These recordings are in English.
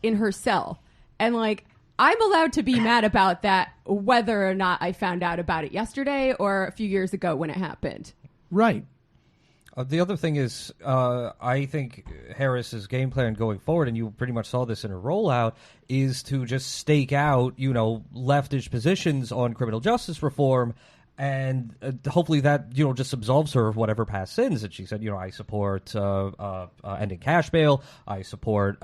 in her cell. And like, I'm allowed to be mad about that, whether or not I found out about it yesterday or a few years ago when it happened. Right. The other thing is, I think Harris's game plan going forward, and you pretty much saw this in her rollout, is to just stake out, leftish positions on criminal justice reform, and hopefully that, just absolves her of whatever past sins. And she said, I support ending cash bail, I support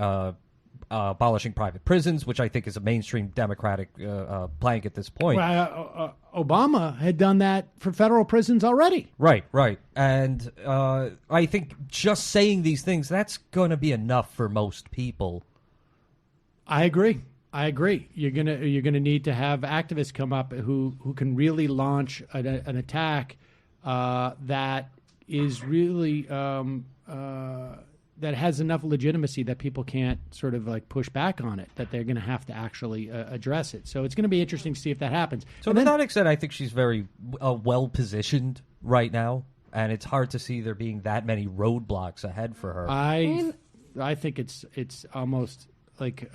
abolishing private prisons, which I think is a mainstream Democratic plank at this point. Well, Obama had done that for federal prisons already. Right. And I think just saying these things, that's going to be enough for most people. I agree. You're gonna need to have activists come up who can really launch an attack that is really that has enough legitimacy that people can't sort of like push back on it, that they're going to have to actually address it. So it's going to be interesting to see if that happens. So to that extent, I think she's very well positioned right now, and it's hard to see there being that many roadblocks ahead for her. I think it's almost like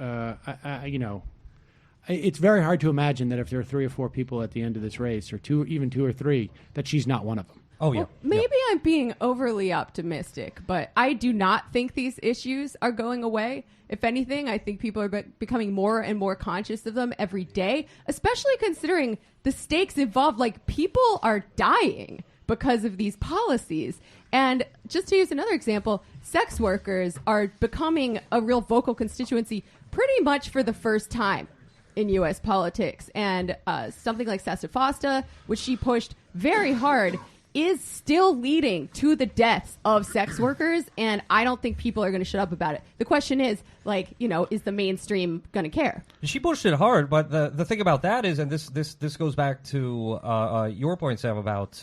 it's very hard to imagine that if there are 3 or 4 people at the end of this race, or even 2 or 3, that she's not one of them. Oh, yeah. Well, maybe I'm being overly optimistic, but I do not think these issues are going away. If anything, I think people are becoming more and more conscious of them every day, especially considering the stakes involved. Like, people are dying because of these policies. And just to use another example, sex workers are becoming a real vocal constituency pretty much for the first time in U.S. politics. And something like Sesta Fosta, which she pushed very hard, is still leading to the deaths of sex workers, and I don't think people are going to shut up about it. The question is, is the mainstream going to care? She pushed it hard, but the thing about that is, and this goes back to your point, Sam, about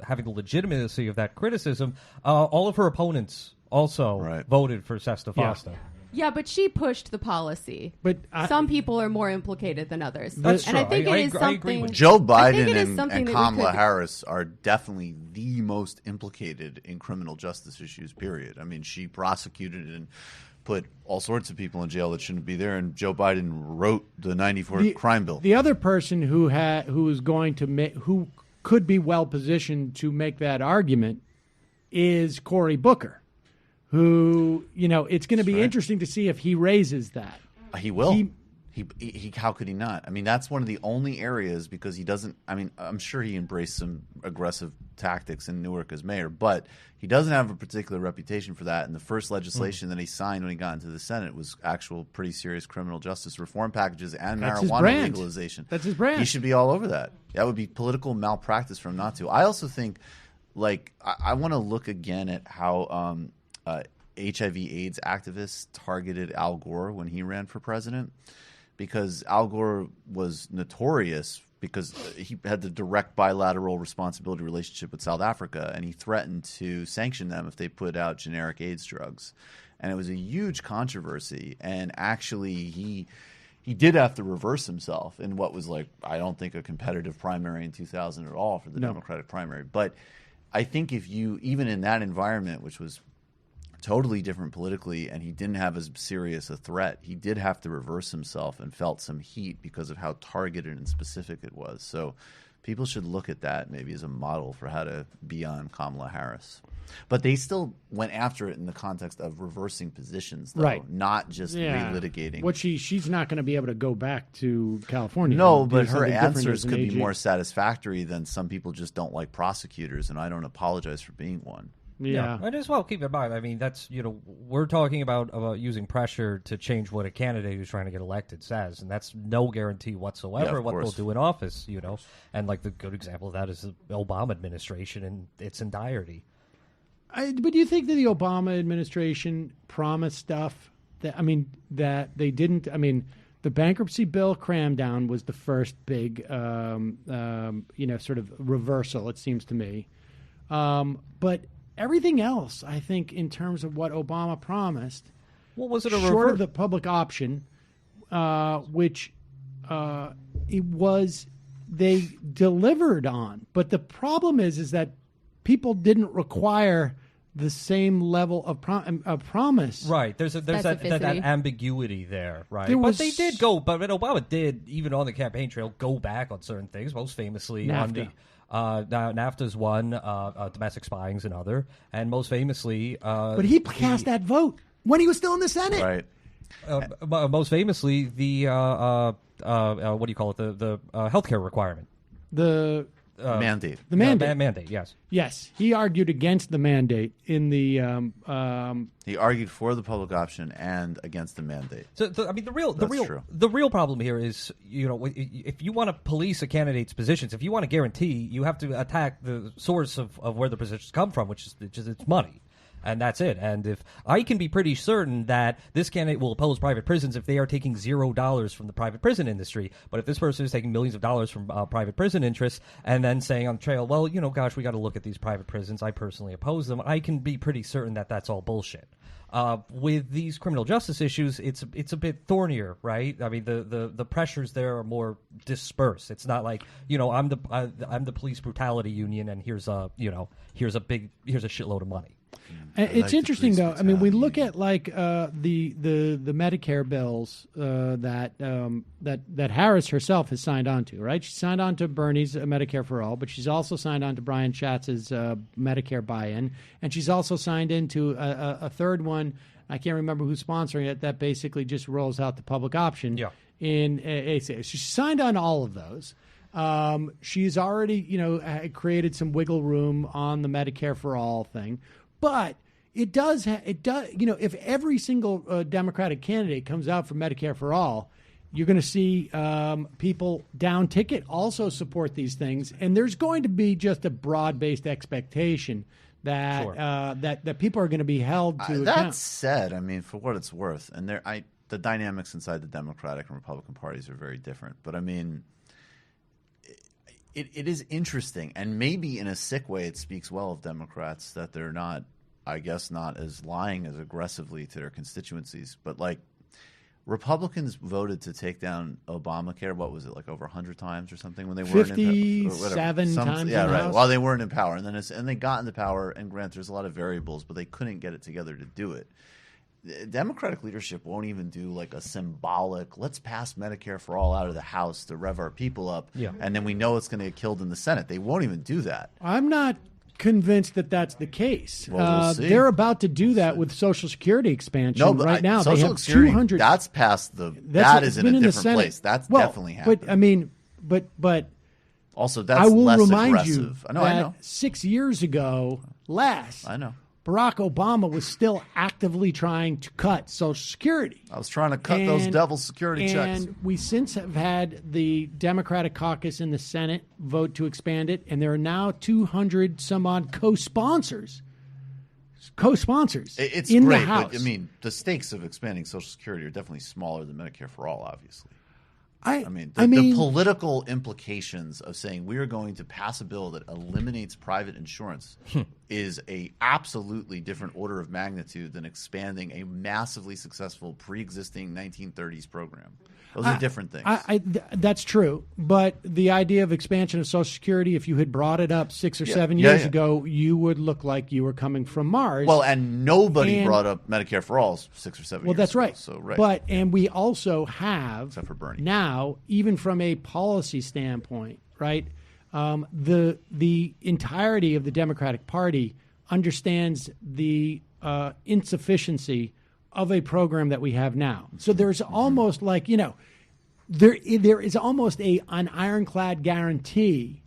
having the legitimacy of that criticism. All of her opponents also voted for Sesta Fosta. Yeah, but she pushed the policy. But some people are more implicated than others. That's true. And I think it is something. Joe Biden and Kamala Harris are definitely the most implicated in criminal justice issues, period. I mean, she prosecuted and put all sorts of people in jail that shouldn't be there, and Joe Biden wrote the 94 crime bill. The other person who could be well positioned to make that argument is Cory Booker, who, it's going to be interesting to see if he raises that. He will. He how could he not? I mean, that's one of the only areas, because he doesn't – I mean, I'm sure he embraced some aggressive tactics in Newark as mayor, but he doesn't have a particular reputation for that. And the first legislation that he signed when he got into the Senate was actual pretty serious criminal justice reform packages and marijuana legalization. That's his brand. He should be all over that. That would be political malpractice for him not to. I also think, I want to look again at how HIV/AIDS activists targeted Al Gore when he ran for president, because Al Gore was notorious because he had the direct bilateral responsibility relationship with South Africa, and he threatened to sanction them if they put out generic AIDS drugs. And it was a huge controversy, and actually he did have to reverse himself in what was I don't think a competitive primary in 2000 at all for the Democratic primary. But I think if you, even in that environment, which was totally different politically, and he didn't have as serious a threat, he did have to reverse himself and felt some heat because of how targeted and specific it was. So people should look at that maybe as a model for how to be on Kamala Harris. But they still went after it in the context of reversing positions, though, not just relitigating. She's not going to be able to go back to California. No, but her answers could be more satisfactory than some people just don't like prosecutors, and I don't apologize for being one. Yeah. And as well, keep in mind, I mean, that's, we're talking about using pressure to change what a candidate who's trying to get elected says, and that's no guarantee whatsoever what they'll do in office, And the good example of that is the Obama administration in its entirety. But do you think that the Obama administration promised stuff that they didn't? I mean, the bankruptcy bill cram down was the first big, sort of reversal, it seems to me. But everything else, I think, in terms of what Obama promised, what was it? Short of the public option, which it was, they delivered on. But the problem is that people didn't require the same level of promise. Right. There's that Specificity. ambiguity there, right? There But was they did go. But Obama did, even on the campaign trail, go back on certain things. Most famously on the NAFTA's one, domestic spying's another, and most famously, But he cast that vote when he was still in the Senate. Right. most famously, the what do you call it? The healthcare requirement. The Mandate. mandate. Mandate. Yes. Yes, he argued against the mandate in the. He argued for the public option and against the mandate. So, I mean, True. the real problem here is, if you want to police a candidate's positions, if you want to guarantee, you have to attack the source of where the positions come from, which is its money. And that's it. And if I can be pretty certain that this candidate will oppose private prisons if they are taking $0 from the private prison industry, but if this person is taking millions of dollars from private prison interests and then saying on the trail, well, gosh, we got to look at these private prisons, I personally oppose them, I can be pretty certain that that's all bullshit. With these criminal justice issues, it's a bit thornier, right? I mean, the pressures there are more dispersed. It's not like I'm the police brutality union, and here's a shitload of money. It's interesting, though. I mean, we look at like the Medicare bills that Harris herself has signed on to, right? She signed on to Bernie's Medicare for All, but she's also signed on to Brian Schatz's Medicare buy-in, and she's also signed into a third one. I can't remember who's sponsoring it. That basically just rolls out the public option. Yeah. In ACA. She signed on all of those. She's already, created some wiggle room on the Medicare for All thing. But it does, if every single Democratic candidate comes out for Medicare for All, you're going to see people down ticket also support these things. And there's going to be just a broad-based expectation that Sure. that people are going to be held to That account. said, I mean, for what it's worth, and the dynamics inside the Democratic and Republican parties are very different. But I mean, it is interesting, and maybe in a sick way, it speaks well of Democrats that they're not, I guess, not as lying as aggressively to their constituencies. But like, Republicans voted to take down Obamacare. What was it, like over 100 times or something when they weren't in 57 times. Yeah, in the right. House. While they weren't in power, and then they got into power. And granted, there's a lot of variables, but they couldn't get it together to do it. The Democratic leadership won't even do like a symbolic, let's pass Medicare for All out of the House to rev our people up, and then we know it's going to get killed in the Senate. They won't even do that. I'm not convinced that that's the case. Well, we'll see. They're about to do that with Social Security expansion No, but right now. They Social have Security, 200. that's past the. That's that is in been a the different Senate. place. That's Well, definitely happening. But I mean, but also, that's I will less remind aggressive. you I that know. 6 years ago, I know. Barack Obama was still actively trying to cut Social Security. I was trying to cut those devil's security checks. And we since have had the Democratic caucus in the Senate vote to expand it, and there are now 200 some odd co-sponsors It's in great, the House. but I mean, the stakes of expanding Social Security are definitely smaller than Medicare for All, obviously. I mean, mean, the political implications of saying we are going to pass a bill that eliminates private insurance is a absolutely different order of magnitude than expanding a massively successful pre-existing 1930s program. Those are different things. That's true. But the idea of expansion of Social Security, if you had brought it up 6 or 7 Yeah, years yeah. ago, you would look like you were coming from Mars. Well, and nobody And- brought up Medicare for All 6 or 7 Well, years that's ago. right. So, right. But and we also have Except for Bernie. now, even from a policy standpoint, right? The entirety of the Democratic Party understands the insufficiency of a program that we have now. So there's almost like there is almost an ironclad guarantee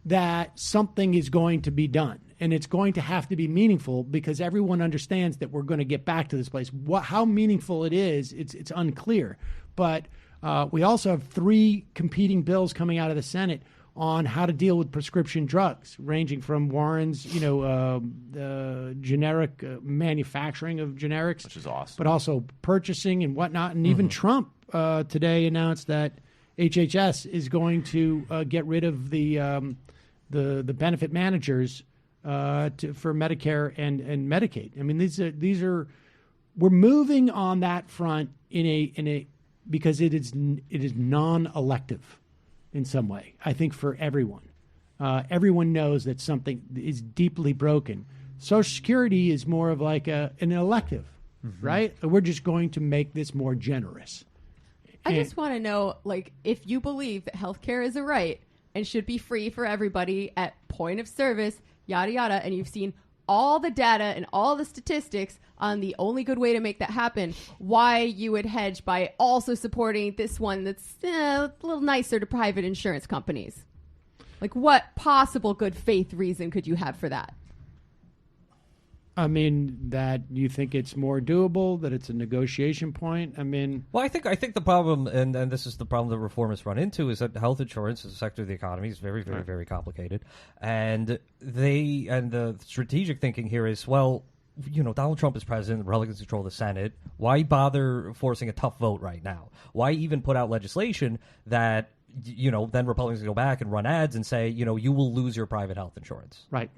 that something is going to be done. And it's going to have to be meaningful because everyone understands that we're going to get back to this place. How meaningful it is, it's unclear. But we also have 3 competing bills coming out of the Senate on how to deal with prescription drugs, ranging from Warren's, generic manufacturing of generics, Which is awesome. but also purchasing and whatnot. And even Trump today announced that HHS is going to get rid of the benefit managers for Medicare and Medicaid. I mean, these are we're moving on that front in a because it is non-elective in some way. I think for everyone, everyone knows that something is deeply broken. Social Security is more of like an elective, right? We're just going to make this more generous. I just want to know, like, if you believe that healthcare is a right and should be free for everybody at point of service, yada, yada, and you've seen all the data and all the statistics on the only good way to make that happen, why you would hedge by also supporting this one that's a little nicer to private insurance companies. Like, what possible good faith reason could you have for that? I mean, that you think it's more doable, that it's a negotiation point. I mean, Well, I think the problem, and this is the problem that reformists run into, is that health insurance as a sector of the economy is very, very, very complicated, and the strategic thinking here is, well, Donald Trump is president, the Republicans control the Senate. Why bother forcing a tough vote right now? Why even put out legislation that then Republicans go back and run ads and say, you will lose your private health insurance? right.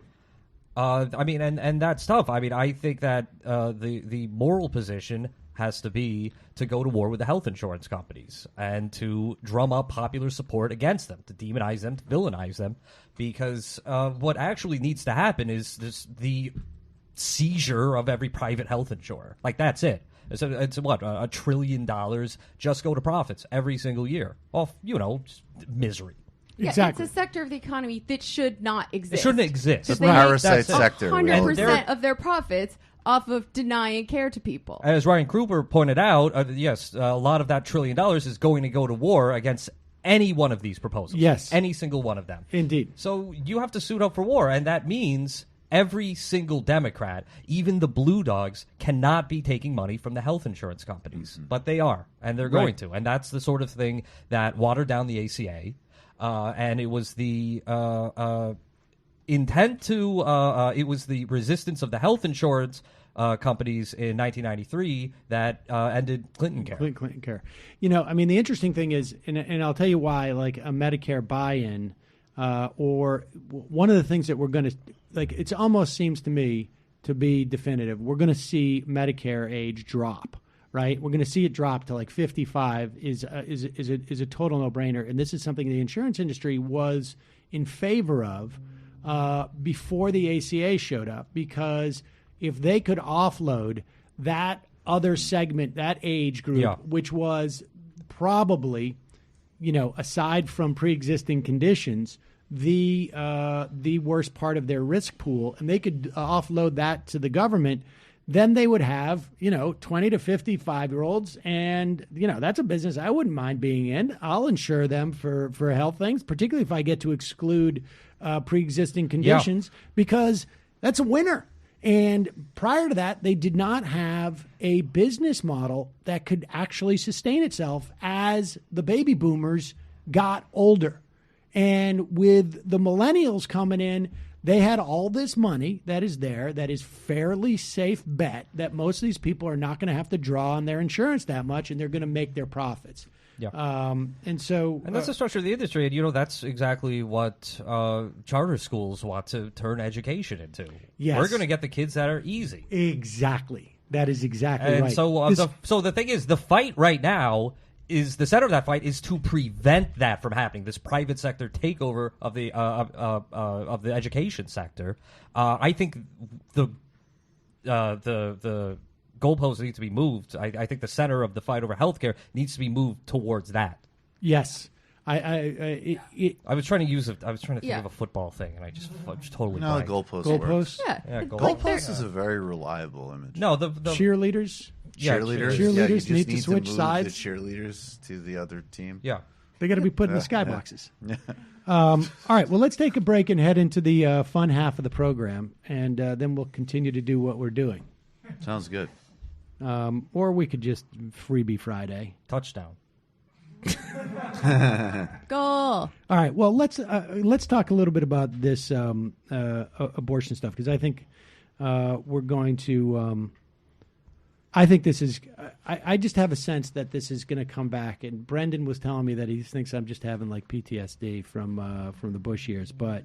I mean, and that's tough. I mean, I think that the moral position has to be to go to war with the health insurance companies and to drum up popular support against them, to demonize them, to villainize them, because what actually needs to happen is the seizure of every private health insurer. Like, that's it. It's what, $1 trillion just go to profits every single year off, misery. Yeah, Exactly. it's a sector of the economy that should not exist. It shouldn't exist. Because The they parasite make sector. 100% of their profits off of denying care to people. As Ryan Kruger pointed out, yes, a lot of that $1 trillion is going to go to war against any one of these proposals. Yes. Any single one of them. Indeed. So you have to suit up for war, and that means every single Democrat, even the blue dogs, cannot be taking money from the health insurance companies. But they are, and they're going Right. to. And that's the sort of thing that watered down the ACA. And it was the intent to, it was the resistance of the health insurance companies in 1993 that ended Clinton care. Clinton care. I mean, the interesting thing is, and I'll tell you why, like a Medicare buy-in, or one of the things that we're going to, like, it almost seems to me to be definitive. We're going to see Medicare age drop. Right, we're going to see it drop to like 55 is a total no-brainer, and this is something the insurance industry was in favor of before the ACA showed up, because if they could offload that other segment, that age group, which was probably, aside from pre-existing conditions, the worst part of their risk pool, and they could offload that to the government. Then they would have, 20 to 55-year-olds, and, that's a business I wouldn't mind being in. I'll insure them for health things, particularly if I get to exclude pre-existing conditions, because that's a winner. And prior to that, they did not have a business model that could actually sustain itself as the baby boomers got older. And with the millennials coming in, they had all this money that is there, that is fairly safe bet that most of these people are not going to have to draw on their insurance that much, and they're going to make their profits. Yeah. And that's the structure of the industry, and that's exactly what charter schools want to turn education into. Yes. We're going to get the kids that are easy. Exactly. That is exactly And right. so the thing is, the fight right now is the center of that fight is to prevent that from happening. This private sector takeover of the education sector. I think the goalposts need to be moved. I think the center of the fight over healthcare needs to be moved towards that. Yes. I was trying to think of a football thing, and I just totally No, the blanked. goalpost. Goalposts? Yeah. Goalpost is a very reliable image. No, the Cheerleaders? Cheerleaders. Cheerleaders Yeah, you just need to switch move sides. the cheerleaders to the other team. yeah. They got to be put in the skyboxes. All right. Well, let's take a break and head into the fun half of the program, and then we'll continue to do what we're doing. Sounds good. Or we could just freebie Friday. Touchdown. Goal. All right. Well, let's talk a little bit about this abortion stuff, because I think we're going to. I think this is. I just have a sense that this is going to come back. And Brendan was telling me that he thinks I'm just having like PTSD from the Bush years, but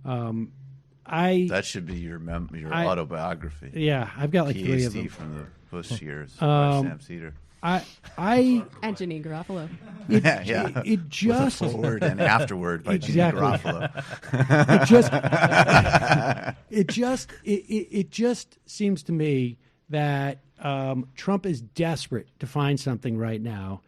That should be your autobiography. Yeah, I've got like three of them from the Bush years by Sam Seder. I And Janine Garofalo. It just With a forward and afterward by Exactly. Jimmy Garoppolo. it just seems to me that Trump is desperate to find something right now